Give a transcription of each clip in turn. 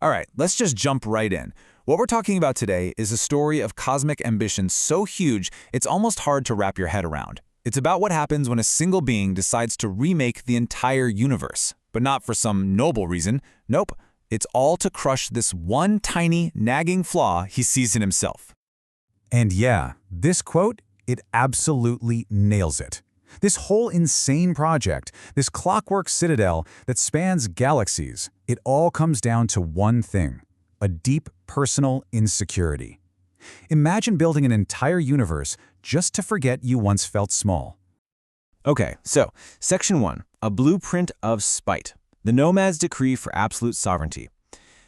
All right, let's just jump right in. What we're talking about today is a story of cosmic ambition so huge it's almost hard to wrap your head around. It's about what happens when a single being decides to remake the entire universe. But not for some noble reason. Nope, it's all to crush this one tiny, nagging flaw he sees in himself. And yeah, this quote, it absolutely nails it. This whole insane project, this Clockwork Citadel that spans galaxies, it all comes down to one thing: a deep personal insecurity. Imagine building an entire universe just to forget you once felt small. Okay, so Section 1, a blueprint of spite. The Nomad's decree for absolute sovereignty.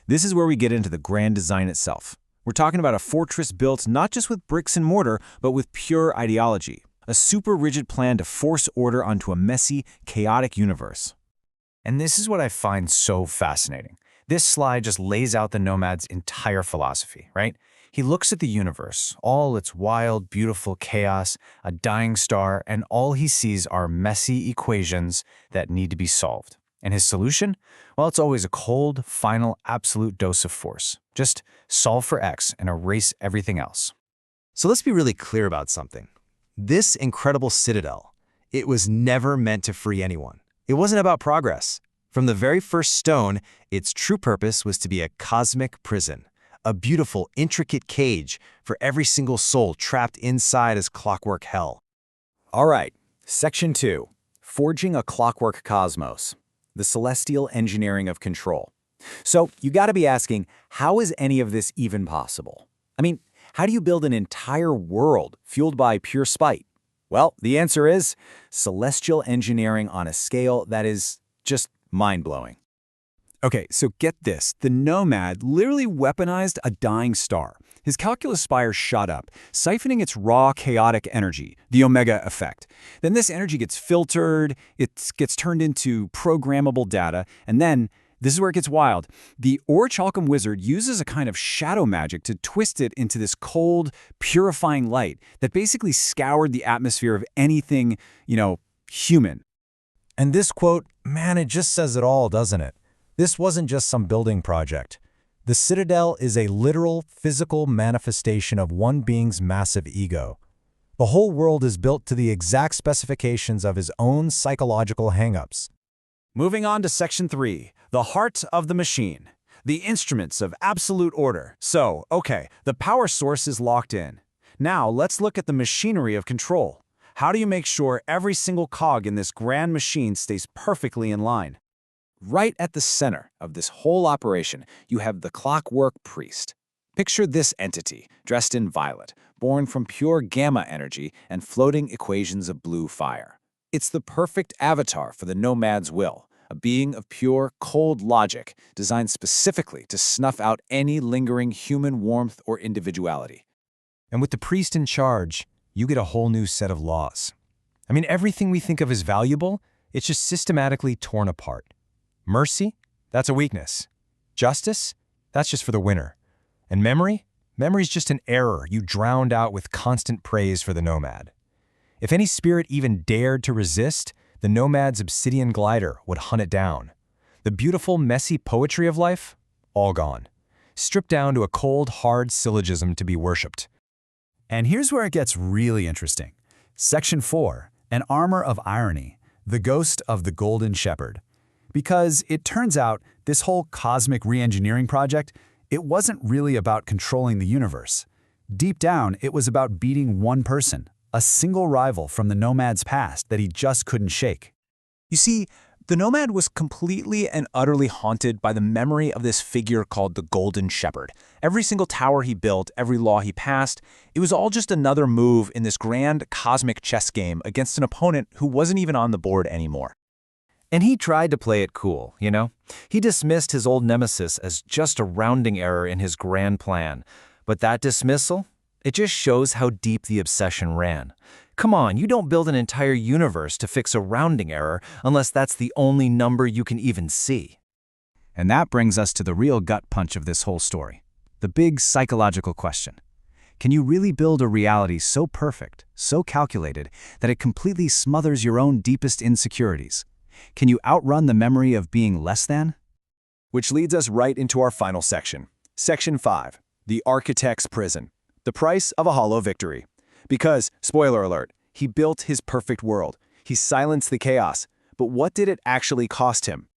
This is where we get into the grand design itself. We're talking about a fortress built not just with bricks and mortar, but with pure ideology. A super rigid plan to force order onto a messy, chaotic universe. And this is what I find so fascinating. This slide just lays out the Nomad's entire philosophy, right? He looks at the universe, all its wild, beautiful chaos, a dying star, and all he sees are messy equations that need to be solved. And his solution? Well, it's always a cold, final, absolute dose of force. Just solve for X and erase everything else. So let's be really clear about something. This incredible citadel, it was never meant to free anyone. It wasn't about progress. From the very first stone, its true purpose was to be a cosmic prison, a beautiful, intricate cage for every single soul trapped inside his clockwork hell. All right, Section 2, forging a clockwork cosmos, the celestial engineering of control. So you got to be asking, how is any of this even possible? I mean, how do you build an entire world fueled by pure spite? Well, the answer is celestial engineering on a scale that is just mind-blowing. Okay, so get this. The Nomad literally weaponized a dying star. His calculus spire shot up, siphoning its raw, chaotic energy, the Omega effect. Then this energy gets filtered, it gets turned into programmable data, and then, this is where it gets wild, the Orichalcum wizard uses a kind of shadow magic to twist it into this cold, purifying light that basically scoured the atmosphere of anything, human. And this quote, man, it just says it all, doesn't it? This wasn't just some building project. The Citadel is a literal, physical manifestation of one being's massive ego. The whole world is built to the exact specifications of his own psychological hang-ups. Moving on to Section 3, the heart of the machine, the instruments of absolute order. So, okay, the power source is locked in. Now, let's look at the machinery of control. How do you make sure every single cog in this grand machine stays perfectly in line? Right at the center of this whole operation, you have the Clockwork Priest. Picture this entity, dressed in violet, born from pure gamma energy and floating equations of blue fire. It's the perfect avatar for the Nomad's will, a being of pure, cold logic designed specifically to snuff out any lingering human warmth or individuality. And with the priest in charge, you get a whole new set of laws. I mean, everything we think of as valuable, it's just systematically torn apart. Mercy? That's a weakness. Justice? That's just for the winner. And memory? Memory's just an error you drowned out with constant praise for the Nomad. If any spirit even dared to resist, the Nomad's obsidian glider would hunt it down. The beautiful, messy poetry of life? All gone. Stripped down to a cold, hard syllogism to be worshipped. And here's where it gets really interesting. Section 4, an armor of irony, the ghost of the Golden Shepherd. Because it turns out this whole cosmic re-engineering project, it wasn't really about controlling the universe. Deep down, it was about beating one person, a single rival from the Nomad's past that he just couldn't shake. You see, the Nomad was completely and utterly haunted by the memory of this figure called the Golden Shepherd. Every single tower he built, every law he passed, it was all just another move in this grand cosmic chess game against an opponent who wasn't even on the board anymore. And he tried to play it cool, He dismissed his old nemesis as just a rounding error in his grand plan. But that dismissal? It just shows how deep the obsession ran. Come on, you don't build an entire universe to fix a rounding error unless that's the only number you can even see. And that brings us to the real gut punch of this whole story. The big psychological question. Can you really build a reality so perfect, so calculated, that it completely smothers your own deepest insecurities? Can you outrun the memory of being less than? Which leads us right into our final section. Section 5, the architect's prison. The price of a hollow victory. Because, spoiler alert, he built his perfect world. He silenced the chaos. But what did it actually cost him?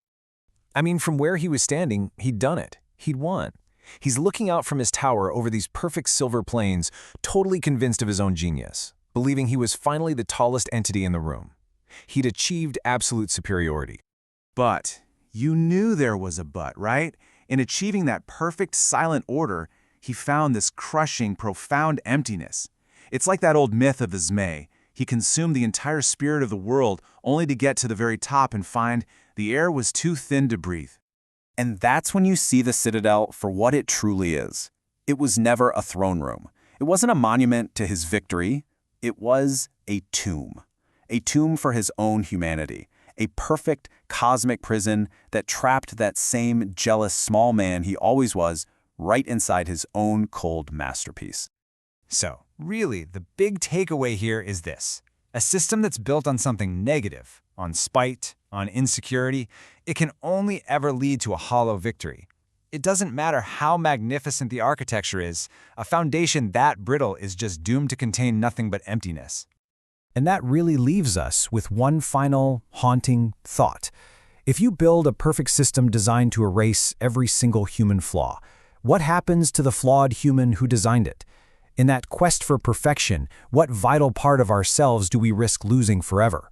I mean, from where he was standing, he'd done it. He'd won. He's looking out from his tower over these perfect silver plains, totally convinced of his own genius, believing he was finally the tallest entity in the room. He'd achieved absolute superiority. But you knew there was a but, right? In achieving that perfect silent order, he found this crushing, profound emptiness. It's like that old myth of the Zmei. He consumed the entire spirit of the world only to get to the very top and find the air was too thin to breathe. And that's when you see the Citadel for what it truly is. It was never a throne room. It wasn't a monument to his victory. It was a tomb. A tomb for his own humanity. A perfect cosmic prison that trapped that same jealous small man he always was right inside his own cold masterpiece. So, really, the big takeaway here is this. A system that's built on something negative, on spite, on insecurity, it can only ever lead to a hollow victory. It doesn't matter how magnificent the architecture is, a foundation that brittle is just doomed to contain nothing but emptiness. And that really leaves us with one final, haunting thought. If you build a perfect system designed to erase every single human flaw, what happens to the flawed human who designed it? In that quest for perfection, what vital part of ourselves do we risk losing forever?